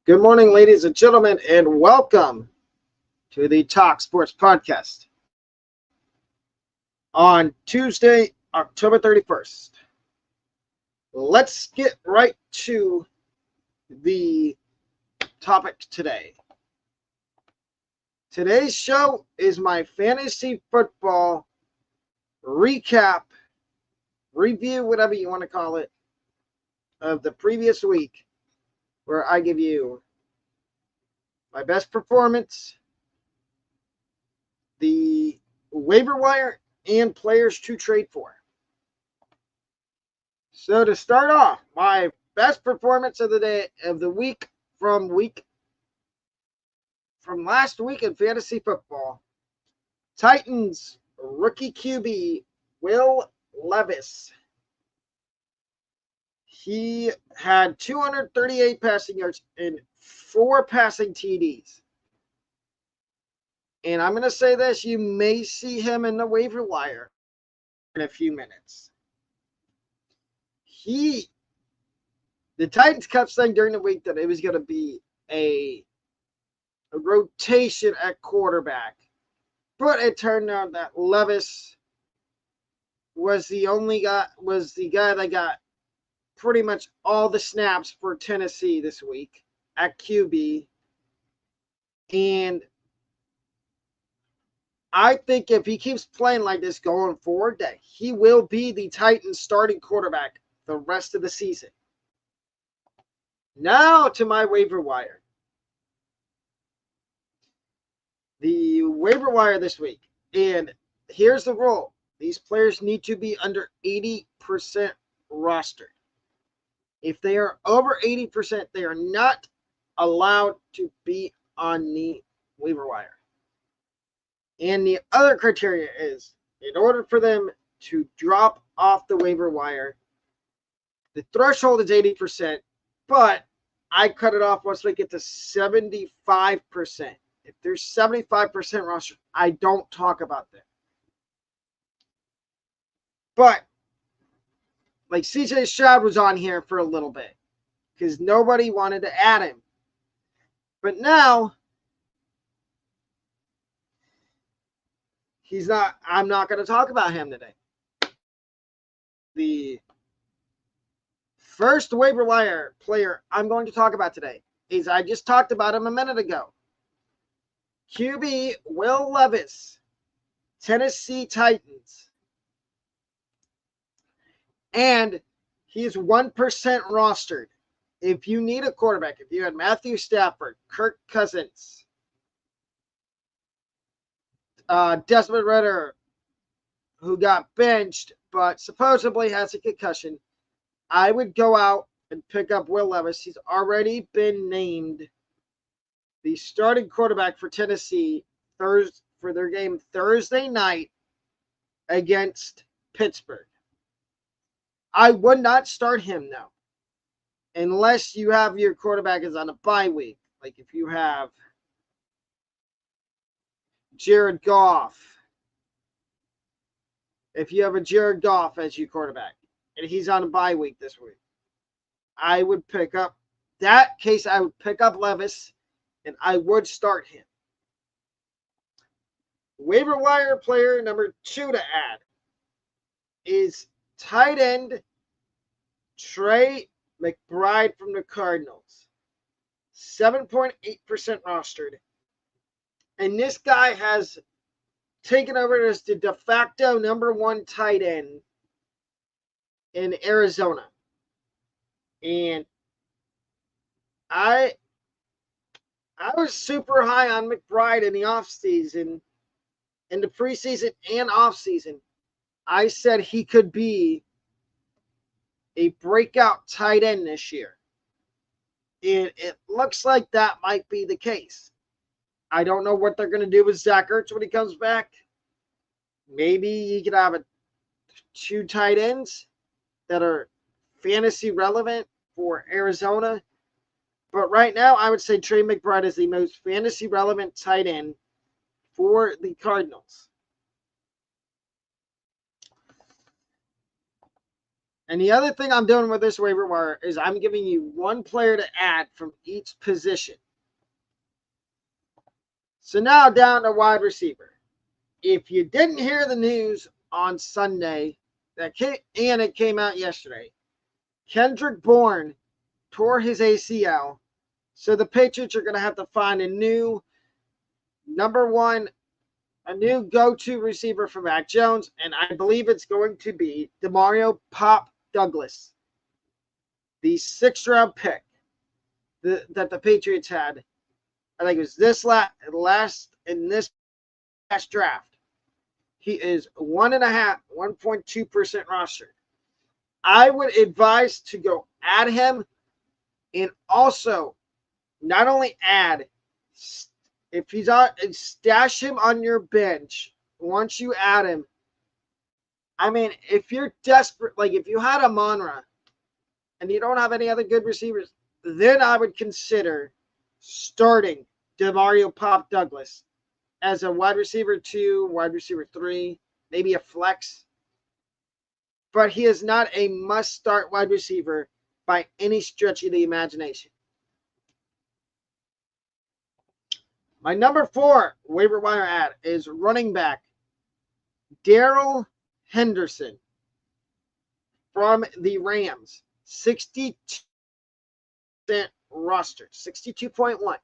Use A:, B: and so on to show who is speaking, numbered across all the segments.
A: Good morning, ladies and gentlemen, and welcome to the Talk Sports Podcast on Tuesday, October 31st. Let's get right to the topic today. Today's show is my fantasy football recap, review, whatever you want to call it, of the previous week, where I give you my best performance, the waiver wire, and players to trade for. So to start off, my best performance of the day of the week from last week in fantasy football. Titans rookie QB Will Levis. He had 238 passing yards and 4 passing TDs. And I'm going to say this, you may see him in the waiver wire in a few minutes. The Titans kept saying during the week that it was going to be a rotation at quarterback. But it turned out that Levis was the guy that got pretty much all the snaps for Tennessee this week at QB. And I think if he keeps playing like this going forward, that he will be the Titans starting quarterback the rest of the season. Now to my waiver wire. The waiver wire this week. And here's the rule. These players need to be under 80% rostered. If they are over 80%, they are not allowed to be on the waiver wire. And the other criteria is, in order for them to drop off the waiver wire, the threshold is 80%, but I cut it off once we get to 75%. If there's 75% roster, I don't talk about that. But, like CJ Stroud was on here for a little bit because nobody wanted to add him. But now, I'm not going to talk about him today. The first waiver wire player I'm going to talk about today is, I just talked about him a minute ago. QB Will Levis, Tennessee Titans. And he's 1% rostered. If you need a quarterback, if you had Matthew Stafford, Kirk Cousins, Desmond Ridder, who got benched but supposedly has a concussion, I would go out and pick up Will Levis. He's already been named the starting quarterback for Tennessee for their game Thursday night against Pittsburgh. I would not start him now, unless you have your quarterback is on a bye week. Like if you have Jared Goff. If you have a Jared Goff as your quarterback and he's on a bye week this week, I would pick up Levis and I would start him. Waiver wire player number 2 to add is tight end Trey McBride from the Cardinals. 7.8% rostered. And this guy has taken over as the de facto number 1 tight end in Arizona. And I was super high on McBride in the offseason, in the preseason and offseason. I said he could be a breakout tight end this year. And it looks like that might be the case. I don't know what they're going to do with Zach Ertz when he comes back. Maybe you could have 2 tight ends that are fantasy relevant for Arizona. But right now, I would say Trey McBride is the most fantasy relevant tight end for the Cardinals. And the other thing I'm doing with this waiver wire is I'm giving you one player to add from each position. So now down to wide receiver. If you didn't hear the news on Sunday, and it came out yesterday, Kendrick Bourne tore his ACL. So the Patriots are going to have to find a new go-to receiver for Mac Jones, and I believe it's going to be Demario Pop Douglas, the 6th-round pick that the Patriots had. I think it was this last draft. He is 1.2% rostered. I would advise to go add him, and also not only add, if he's on, stash him on your bench once you add him. I mean, if you're desperate, like if you had a Monra and you don't have any other good receivers, then I would consider starting Demario Pop Douglas as a wide receiver 2, wide receiver 3, maybe a flex. But he is not a must-start wide receiver by any stretch of the imagination. My number 4 waiver wire ad is running back Darrell Henderson from the Rams. 62% roster, 62.1.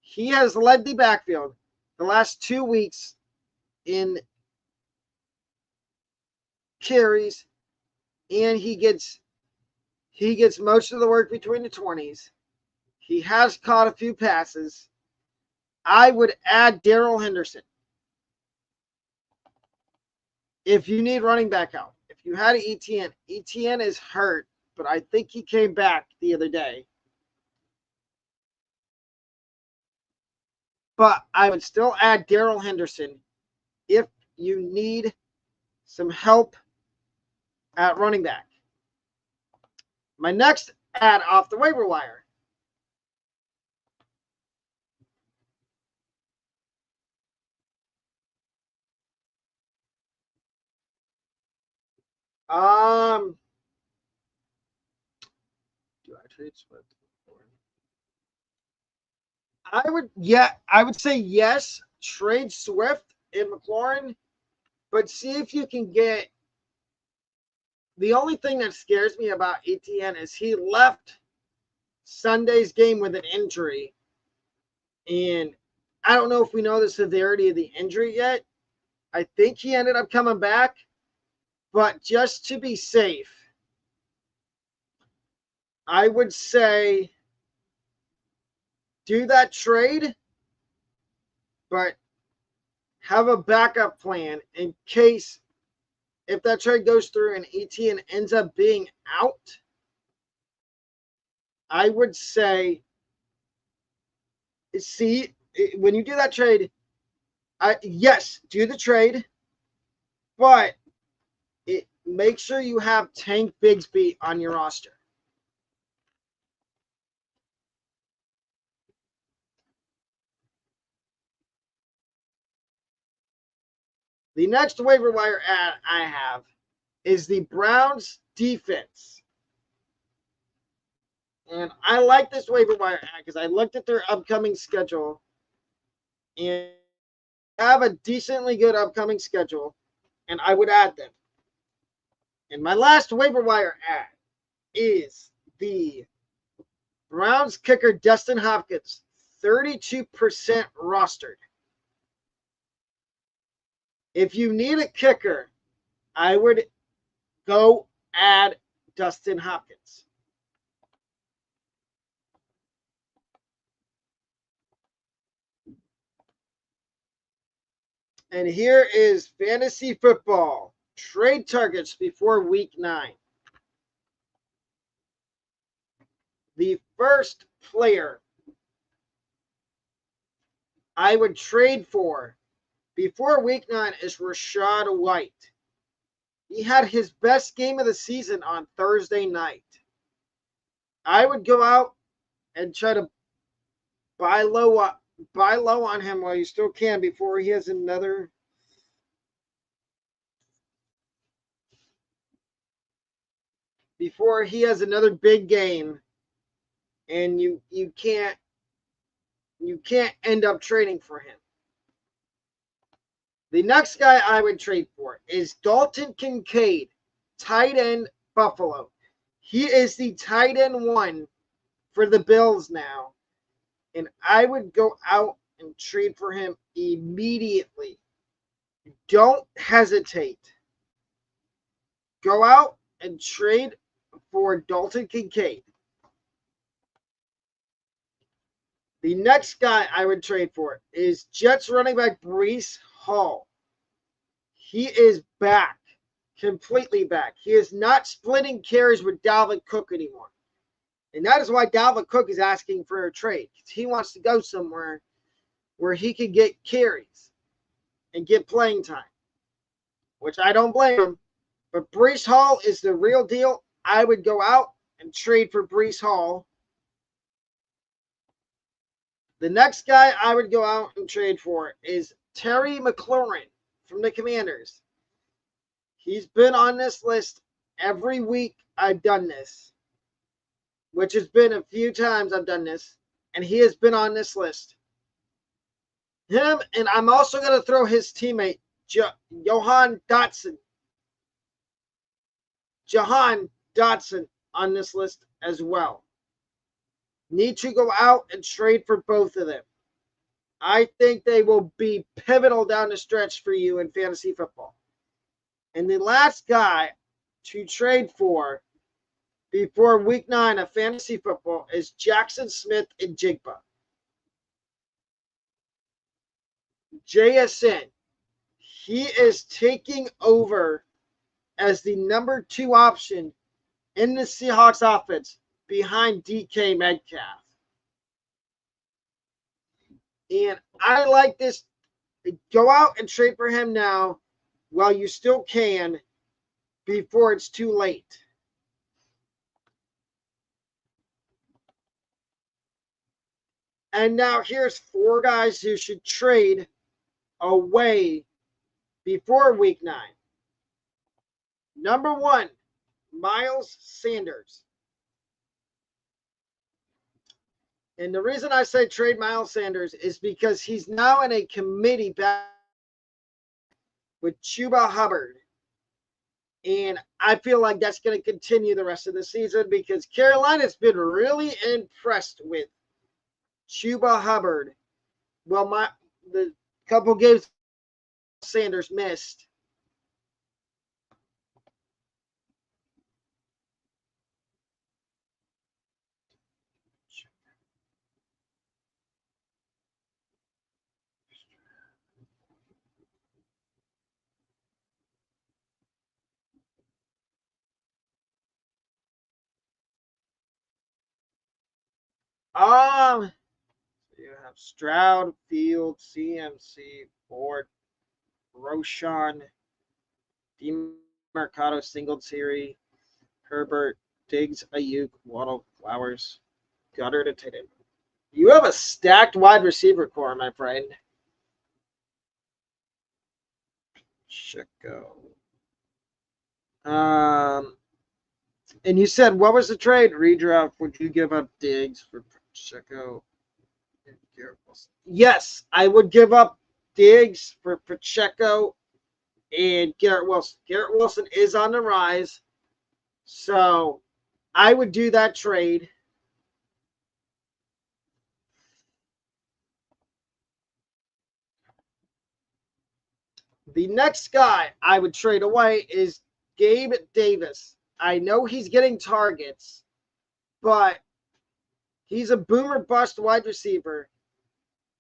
A: He has led the backfield the last 2 weeks in carries, and he gets most of the work between the 20s. He has caught a few passes. I would add Darrell Henderson. If you need running back help, if you had an ETN is hurt, but I think he came back the other day. But I would still add Darrell Henderson if you need some help at running back. My next ad off the waiver wire. Do I trade Swift? I would say yes, trade Swift and McLaurin, but see if you can get. The only thing that scares me about ETN is he left Sunday's game with an injury, and I don't know if we know the severity of the injury yet. I think he ended up coming back, but just to be safe, I would say do that trade, but have a backup plan in case if that trade goes through and ETN ends up being out. I would say, see, when you do that trade, yes, do the trade, but make sure you have Tank Bigsby on your roster. The next waiver wire ad I have is the Browns defense. And I like this waiver wire ad because I looked at their upcoming schedule and have a decently good upcoming schedule, and I would add them. And my last waiver wire ad is the Browns kicker Dustin Hopkins, 32% rostered. If you need a kicker, I would go add Dustin Hopkins. And here is fantasy football trade targets before week 9. The first player I would trade for before week 9 is Rachaad White. He had his best game of the season on Thursday night. I would go out and try to buy low on him while you still can before he has another. before he has another big game, and you can't end up trading for him. The next guy I would trade for is Dalton Kincaid, tight end, Buffalo. He is the tight end 1 for the Bills now, and I would go out and trade for him immediately. Don't hesitate. Go out and trade for Dalton Kincaid. The next guy I would trade for is Jets running back Breece Hall. He is back, completely back. He is not splitting carries with Dalvin Cook anymore. And that is why Dalvin Cook is asking for a trade. He wants to go somewhere where he can get carries and get playing time, which I don't blame him. But Breece Hall is the real deal. I would go out and trade for Breece Hall. The next guy I would go out and trade for is Terry McLaurin from the Commanders. He's been on this list every week I've done this, which has been a few times I've done this, and he has been on this list. Him, and I'm also going to throw his teammate, Jahan Dotson, on this list as well. Need to go out and trade for both of them. I think they will be pivotal down the stretch for you in fantasy football. And the last guy to trade for before week 9 of fantasy football is Jackson Smith and Jigba. JSN, he is taking over as the number 2 option in the Seahawks offense behind DK Metcalf. And I like this. Go out and trade for him now while you still can before it's too late. And now here's 4 guys who should trade away before week 9. Number 1, Miles Sanders. And the reason I say trade Miles Sanders is because he's now in a committee back with Chuba Hubbard. And I feel like that's going to continue the rest of the season because Carolina's been really impressed with Chuba Hubbard. Well, the couple games Sanders missed. You have Stroud, Fields, CMC, Ford, Roshan, DeMarcado, Singletary, Herbert, Diggs, Ayuk, Waddle, Flowers, Goddard, and Tatum. You have a stacked wide receiver core, my friend. Checo. And you said, what was the trade? Redraft. Would you give up Diggs for Pacheco? Yes, I would give up Diggs for Pacheco and Garrett Wilson. Garrett Wilson is on the rise, so I would do that trade. The next guy I would trade away is Gabe Davis. I know he's getting targets, but he's a boomer bust wide receiver.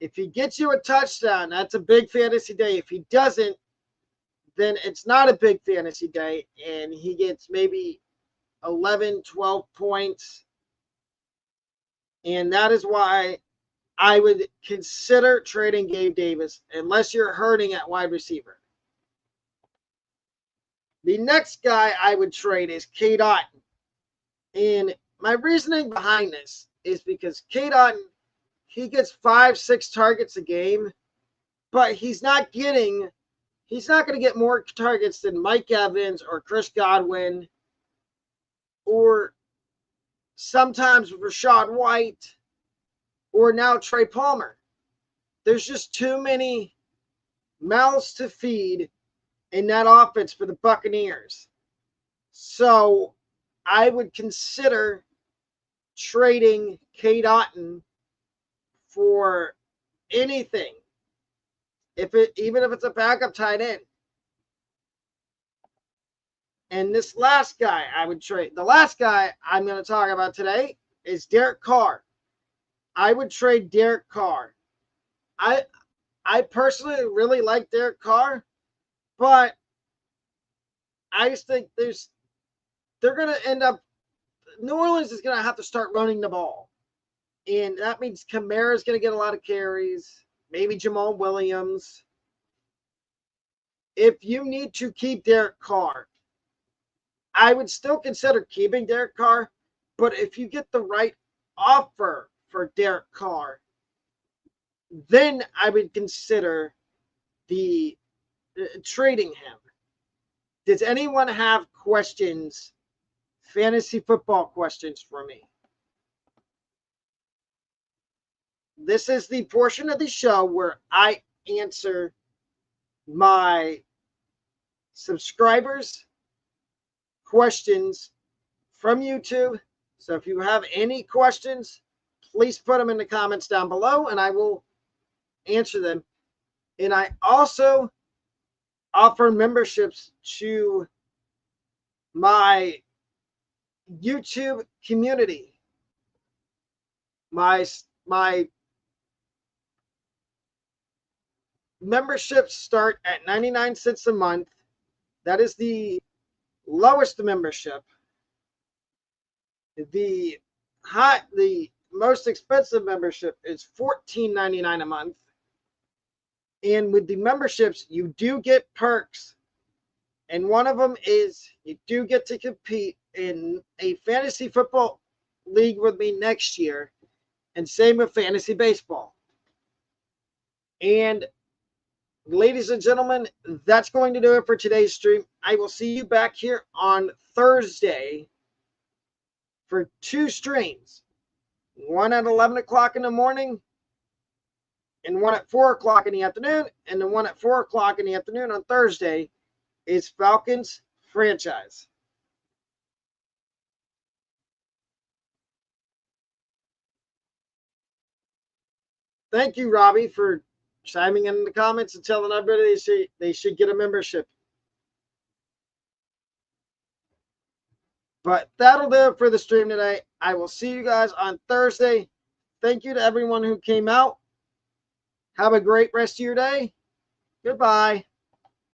A: If he gets you a touchdown, that's a big fantasy day. If he doesn't, then it's not a big fantasy day, and he gets maybe 11, 12 points. And that is why I would consider trading Gabe Davis unless you're hurting at wide receiver. The next guy I would trade is Cade Otton. And my reasoning behind this is because Cade Otton, he gets 5-6 targets a game, but he's not going to get more targets than Mike Evans or Chris Godwin or sometimes Rashad White, or now Trey Palmer. There's just too many mouths to feed in that offense for the Buccaneers. So I would consider trading Cade Otton for anything, even if it's a backup tight end. And this last guy I would trade. The last guy I'm going to talk about today is Derek Carr. I would trade Derek Carr. I personally really like Derek Carr, but I just think they're going to end up, New Orleans is going to have to start running the ball. And that means Kamara's going to get a lot of carries, maybe Jamal Williams. If you need to keep Derek Carr, I would still consider keeping Derek Carr, but if you get the right offer for Derek Carr, then I would consider trading him. Does anyone have questions, fantasy football questions for me? This is the portion of the show where I answer my subscribers' questions from YouTube. So if you have any questions, please put them in the comments down below and I will answer them. And I also offer memberships to my YouTube community. My memberships start at 99 cents a month. That is the lowest membership. The most expensive membership is $14.99 a month. And with the memberships, you do get perks. And one of them is you do get to compete in a fantasy football league with me next year. And same with fantasy baseball. And ladies and gentlemen, that's going to do it for today's stream. I will see you back here on Thursday for 2 streams. One at 11 o'clock in the morning and one at 4 o'clock in the afternoon. And the one at 4 o'clock in the afternoon on Thursday is Falcons Franchise. Thank you, Robbie, for chiming in the comments and telling everybody they should get a membership. But that'll do it for the stream today. I will see you guys on Thursday. Thank you to everyone who came out. Have a great rest of your day. Goodbye.